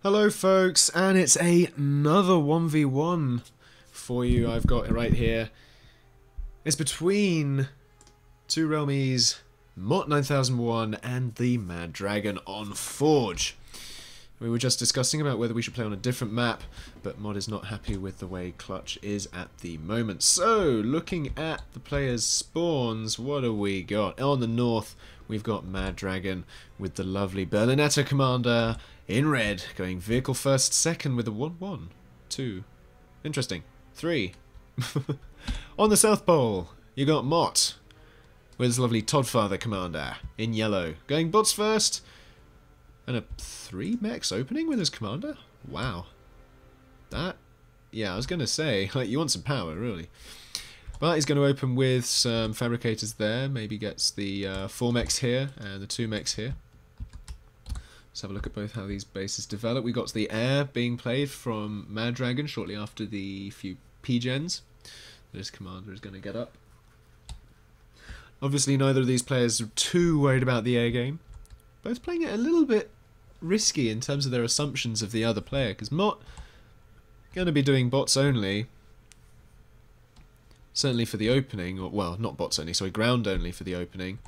Hello folks, and it's another 1v1 for you. I've got it right here. It's between two realmies, Mott 9001 and TheMadDragon on Forge. We were just discussing about whether we should play on a different map, but Mott is not happy with the way Clutch is at the moment. So, looking at the players' spawns, what do we got? On the north, we've got MadDragon with the lovely Berlinetta commander in red, going vehicle first, second with a 1-1, 2, interesting, 3. On the South Pole, you got Mott with his lovely Toddfather commander in yellow, going bots first, and a 3 mechs opening with his commander? Wow. That, yeah, I was going to say, like, you want some power, really. But he's going to open with some fabricators there, maybe gets the 4 mechs here and the 2 mechs here. Let's have a look at both how these bases develop. We got the air being played from MadDragon shortly after the few P-gens that his commander is going to get up. Obviously neither of these players are too worried about the air game. Both playing it a little bit risky in terms of their assumptions of the other player, because Mott going to be doing bots only, certainly for the opening, or well, not bots only, sorry, ground only for the opening.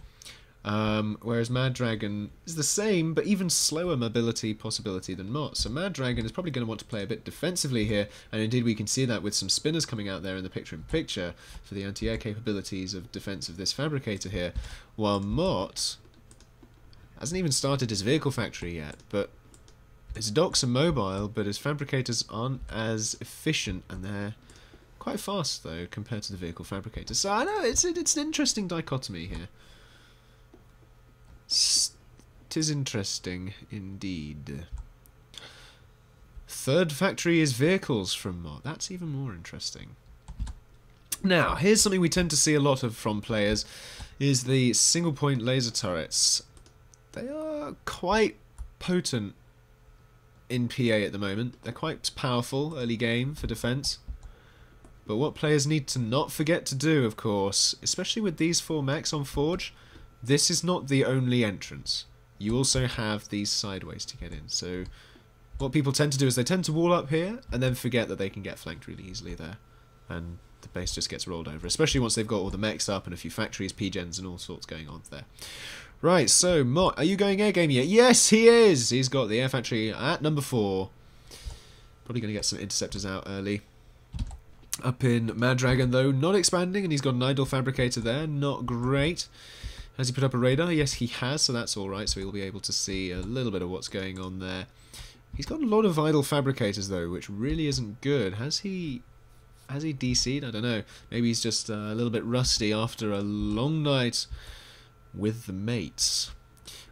Whereas MadDragon is the same, but even slower mobility possibility than Mott. So MadDragon is probably going to want to play a bit defensively here, and indeed we can see that with some spinners coming out there in the picture-in-picture for the anti-air capabilities of defense of this fabricator here, while Mott hasn't even started his vehicle factory yet, but his docks are mobile, but his fabricators aren't as efficient, and they're quite fast, though, compared to the vehicle fabricators. So I know, it's an interesting dichotomy here. Tis interesting indeed. Third factory is vehicles from Mott. That's even more interesting. Now, here's something we tend to see a lot of from players, is the single point laser turrets. They are quite potent in PA at the moment. They're quite powerful early game for defense. But what players need to not forget to do, of course, especially with these 4 mechs on Forge, this is not the only entrance. You also have these sideways to get in. So what people tend to do is they tend to wall up here and then forget that they can get flanked really easily there. And the base just gets rolled over, especially once they've got all the mechs up and a few factories, P-gens and all sorts going on there. Right, so Mott, are you going air game yet? Yes, he is! He's got the air factory at number 4. Probably going to get some interceptors out early. Up in MadDragon, though, not expanding, and he's got an idle fabricator there. Not great. Has he put up a radar? Yes, he has, so that's alright, so he'll be able to see a little bit of what's going on there. He's got a lot of idle fabricators, though, which really isn't good. Has he DC'd? I don't know. Maybe he's just a little bit rusty after a long night with the mates.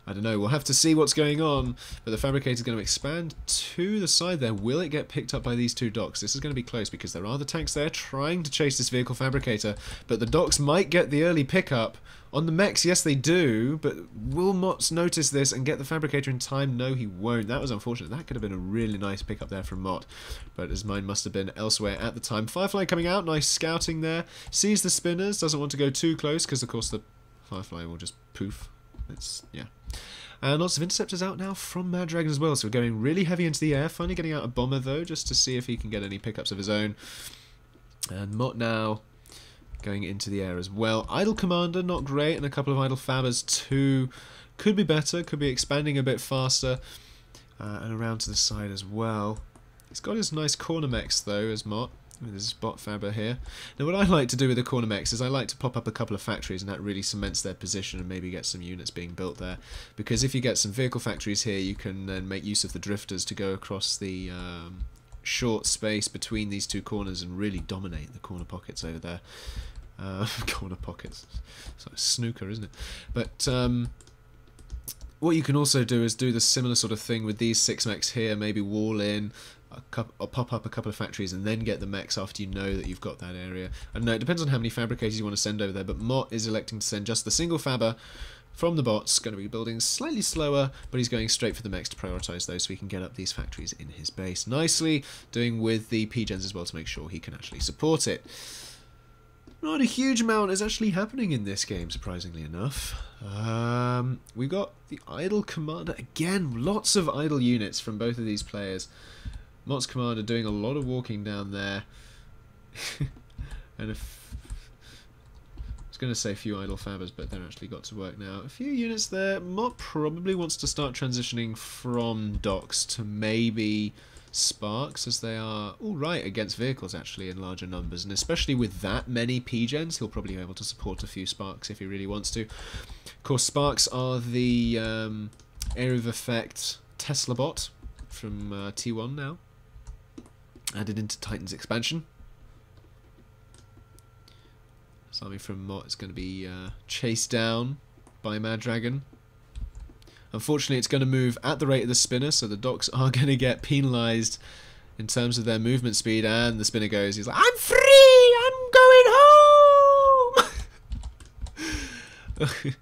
I don't know, we'll have to see what's going on, but the fabricator's going to expand to the side there. Will it get picked up by these 2 docks? This is going to be close because there are the tanks there trying to chase this vehicle fabricator, but the docks might get the early pickup. On the mechs, yes they do, but will Mott notice this and get the fabricator in time? No, he won't. That was unfortunate. That could have been a really nice pickup there from Mott, but his mind must have been elsewhere at the time. Firefly coming out, nice scouting there. Sees the spinners, doesn't want to go too close because of course the Firefly will just poof. Yeah. And lots of interceptors out now from MadDragon as well, so we're going really heavy into the air. Finally getting out a bomber though, just to see if he can get any pickups of his own. And Mott now going into the air as well. Idle commander, not great, and a couple of idle fabbers too. Could be better, could be expanding a bit faster. And around to the side as well. He's got his nice corner mechs though, as Mott. With his bot fabber here. Now what I like to do with the corner mechs is I like to pop up a couple of factories, and that really cements their position and maybe get some units being built there. Because if you get some vehicle factories here, you can then make use of the drifters to go across the short space between these 2 corners and really dominate the corner pockets over there. Corner pockets. It's like snooker, isn't it? But what you can also do is do the similar sort of thing with these 6 mechs here, maybe wall in, or pop up a couple of factories and then get the mechs after you know that you've got that area. I don't know, it depends on how many fabricators you want to send over there, but Mott is electing to send just the single fabber from the bots, going to be building slightly slower, but he's going straight for the mechs to prioritise those so he can get up these factories in his base. Nicely doing with the P-gens as well to make sure he can actually support it. Not a huge amount is actually happening in this game, surprisingly enough. We've got the idle commander. Again, lots of idle units from both of these players. Mott's commander doing a lot of walking down there. And I was going to say a few idle fabbers, but they're actually got to work now. A few units there. Mott probably wants to start transitioning from docks to maybe sparks, as they are all right against vehicles actually in larger numbers, and especially with that many P-gens, he'll probably be able to support a few sparks if he really wants to. Of course, sparks are the area of effect Tesla bot from T1 now, added into Titans expansion. This army from Mott is going to be chased down by MadDragon. Unfortunately, it's going to move at the rate of the spinner, so the docks are going to get penalised in terms of their movement speed, and the spinner goes, he's like, I'm free! I'm going home!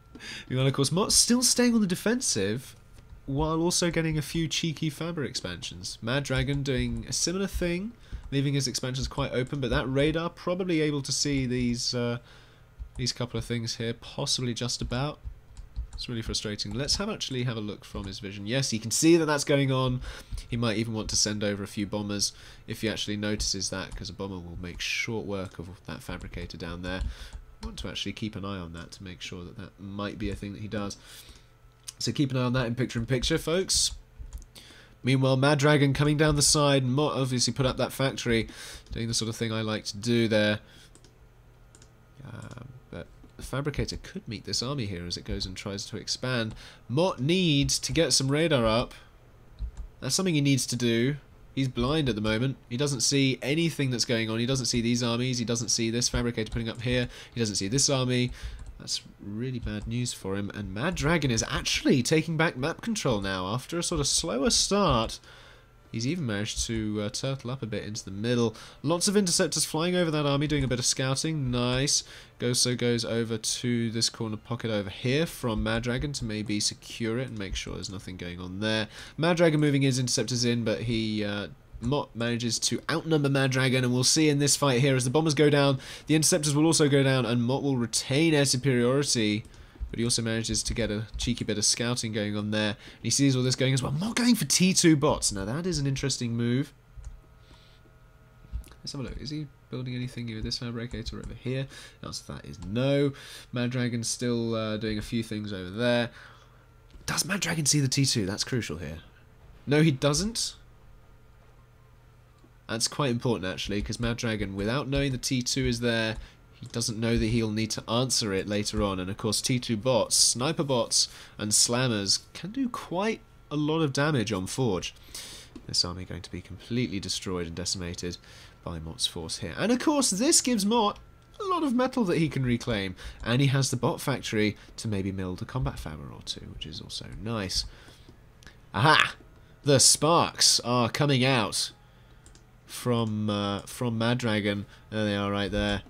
And of course, Mott's still staying on the defensive, while also getting a few cheeky Faber expansions. MadDragon doing a similar thing, leaving his expansions quite open, but that radar probably able to see these couple of things here, possibly just about. It's really frustrating. Let's actually have a look from his vision. Yes, he can see that that's going on. He might even want to send over a few bombers if he actually notices that, because a bomber will make short work of that fabricator down there. I want to actually keep an eye on that to make sure that that might be a thing that he does. So keep an eye on that in picture, folks. Meanwhile, MadDragon coming down the side. Mott obviously put up that factory, doing the sort of thing I like to do there. But the fabricator could meet this army here as it goes and tries to expand. Mott needs to get some radar up. That's something he needs to do. He's blind at the moment. He doesn't see anything that's going on. He doesn't see these armies. He doesn't see this fabricator putting up here. He doesn't see this army. That's really bad news for him. And MadDragon is actually taking back map control now. After a sort of slower start, he's even managed to turtle up a bit into the middle. Lots of interceptors flying over that army, doing a bit of scouting. Nice. Goes over to this corner pocket over here from MadDragon to maybe secure it and make sure there's nothing going on there. MadDragon moving his interceptors in, but he Mott manages to outnumber MadDragon, and we'll see in this fight here as the bombers go down, the interceptors will also go down, and Mott will retain air superiority. But he also manages to get a cheeky bit of scouting going on there. And he sees all this going as well. Mott going for T2 bots. Now that is an interesting move. Let's have a look. Is he building anything with this fabricator over here? The answer to that is no. MadDragon's still doing a few things over there. Does MadDragon see the T2? That's crucial here. No, he doesn't. That's quite important actually, because MadDragon, without knowing the T2 is there, he doesn't know that he'll need to answer it later on. And of course T2 bots, sniper bots and slammers can do quite a lot of damage on Forge. This army going to be completely destroyed and decimated by Mott's force here. And of course this gives Mott a lot of metal that he can reclaim. And he has the bot factory to maybe build a combat fabber or two, which is also nice. Aha! The sparks are coming out from MadDragon. There they are right there.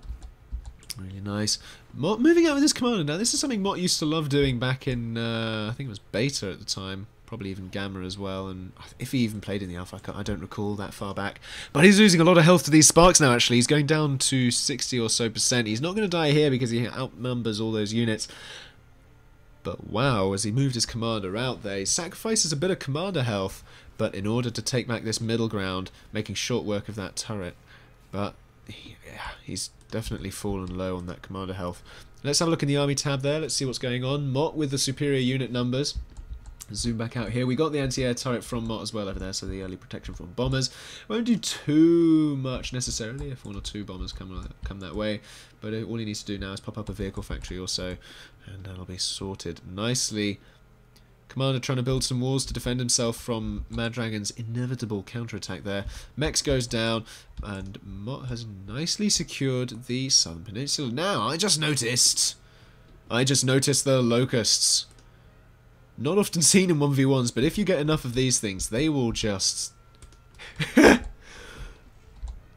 Really nice. Mott moving out with his commander. Now this is something Mott used to love doing back in, I think it was beta at the time. Probably even Gamma as well, and if he even played in the Alpha, I don't recall that far back. But he's losing a lot of health to these sparks now actually. He's going down to 60 or so %. He's not going to die here because he outnumbers all those units. But wow, as he moved his commander out there, he sacrifices a bit of commander health, but in order to take back this middle ground, making short work of that turret. But he's definitely fallen low on that commander health. Let's have a look in the army tab there. Let's see what's going on. Mott with the superior unit numbers. Zoom back out here. We got the anti-air turret from Mott as well over there, so the early protection from bombers. Won't do too much necessarily if one or two bombers come that way, but all he needs to do now is pop up a vehicle factory or so, and that'll be sorted nicely. Commander trying to build some walls to defend himself from MadDragon's inevitable counterattack there. Mex goes down, and Mott has nicely secured the southern peninsula. Now, I just noticed the locusts. Not often seen in 1v1s, but if you get enough of these things, they will just...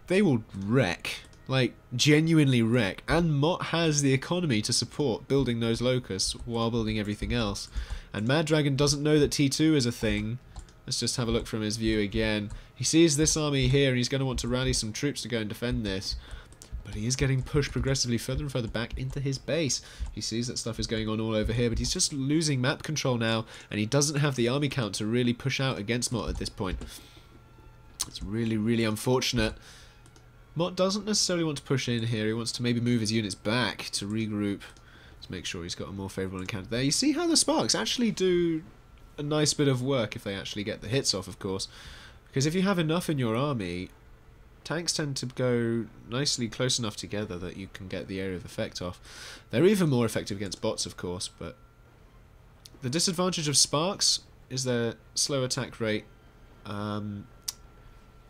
they will wreck. Like, genuinely wreck. And Mott has the economy to support building those locusts while building everything else. And MadDragon doesn't know that T2 is a thing. Let's just have a look from his view again. He sees this army here and he's going to want to rally some troops to go and defend this. But he is getting pushed progressively further and further back into his base. He sees that stuff is going on all over here, but he's just losing map control now, and he doesn't have the army count to really push out against Mott at this point. It's really, really unfortunate. Mott doesn't necessarily want to push in here. He wants to maybe move his units back to regroup, to make sure he's got a more favourable encounter there. You see how the Sparks actually do a nice bit of work if they actually get the hits off, of course. Because if you have enough in your army, tanks tend to go nicely close enough together that you can get the area of effect off. They're even more effective against bots, of course, but the disadvantage of Sparks is their slow attack rate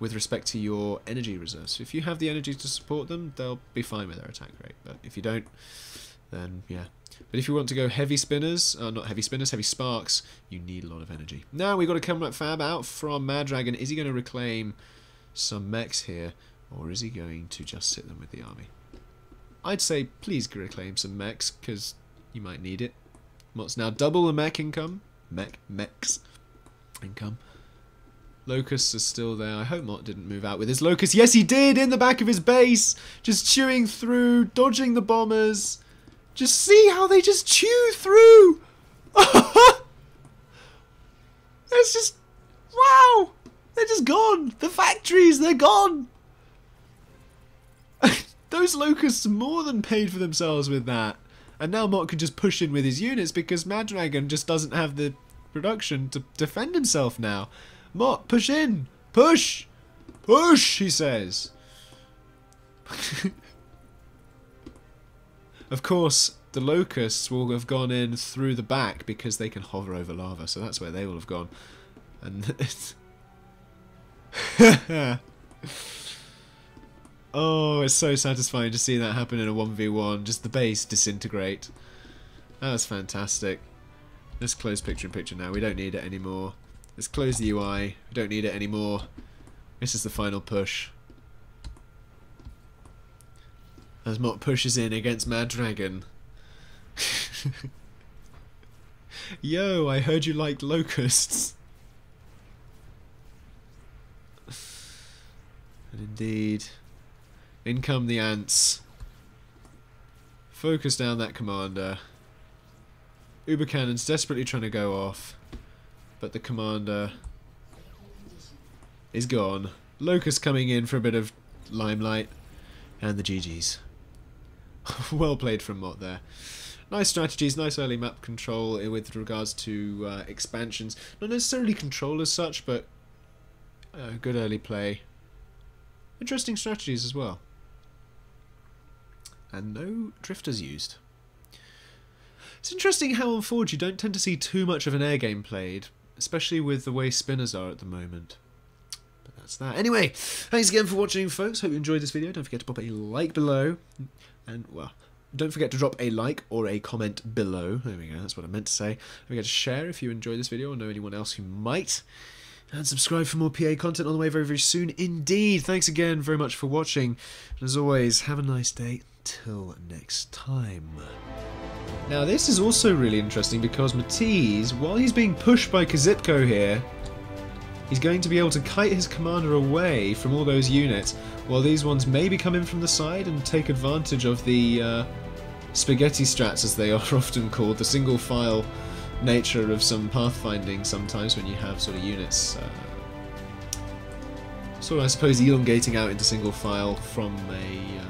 with respect to your energy reserves. So if you have the energy to support them, they'll be fine with their attack rate. But if you don't, then yeah. But if you want to go heavy spinners, not heavy spinners, heavy sparks, you need a lot of energy. Now we've got a combat fab out from MadDragon. Is he going to reclaim some mechs here, or is he going to just sit them with the army? I'd say please reclaim some mechs, because you might need it. Mott's now double the mech income. Mechs income. Locusts are still there. I hope Mott didn't move out with his locusts. Yes, he did, in the back of his base. Just chewing through, dodging the bombers. Just see how they just chew through. It's just, wow. They're just gone. The factories, they're gone. Those locusts more than paid for themselves with that. And now Mott can just push in with his units because MadDragon just doesn't have the production to defend himself now. Mott, push in! Push! Push, he says. Of course, the locusts will have gone in through the back because they can hover over lava, so that's where they will have gone. And it's... Oh, it's so satisfying to see that happen in a 1v1. Just the base disintegrate. That was fantastic. Let's close picture-in-picture now. We don't need it anymore. Let's close the UI. We don't need it anymore. This is the final push. As Mott pushes in against MadDragon. Yo, I heard you liked locusts. And indeed, in come the ants. Focus down that commander. Uber Cannon's desperately trying to go off, but the commander is gone. Locust coming in for a bit of limelight, and the GG's. Well played from Mott there. Nice strategies, nice early map control with regards to expansions. Not necessarily control as such, but good early play. Interesting strategies as well. And no drifters used. It's interesting how on Forge you don't tend to see too much of an air game played, especially with the way spinners are at the moment. But that's that. Anyway, thanks again for watching, folks. Hope you enjoyed this video. Don't forget to pop a like below. And, well, don't forget to drop a like or a comment below. There we go, that's what I meant to say. Don't forget to share if you enjoyed this video or know anyone else who might. And subscribe for more PA content on the way very, very soon indeed. Thanks again very much for watching. And as always, have a nice day. Till next time. Now this is also really interesting because Matisse, while he's being pushed by Kazipko here, he's going to be able to kite his commander away from all those units, while these ones maybe come in from the side and take advantage of the spaghetti strats, as they are often called, the single file nature of some pathfinding sometimes when you have sort of units sort of, I suppose, elongating out into single file from a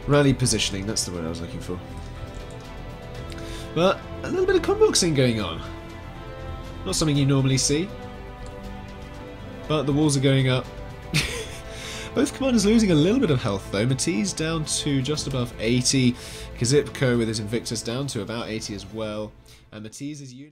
rally positioning. That's the word I was looking for. But a little bit of comboxing going on. Not something you normally see. But the walls are going up. Both commanders losing a little bit of health though. Matisse down to just above 80. Kazipko with his Invictus down to about 80 as well. And Matisse's unit...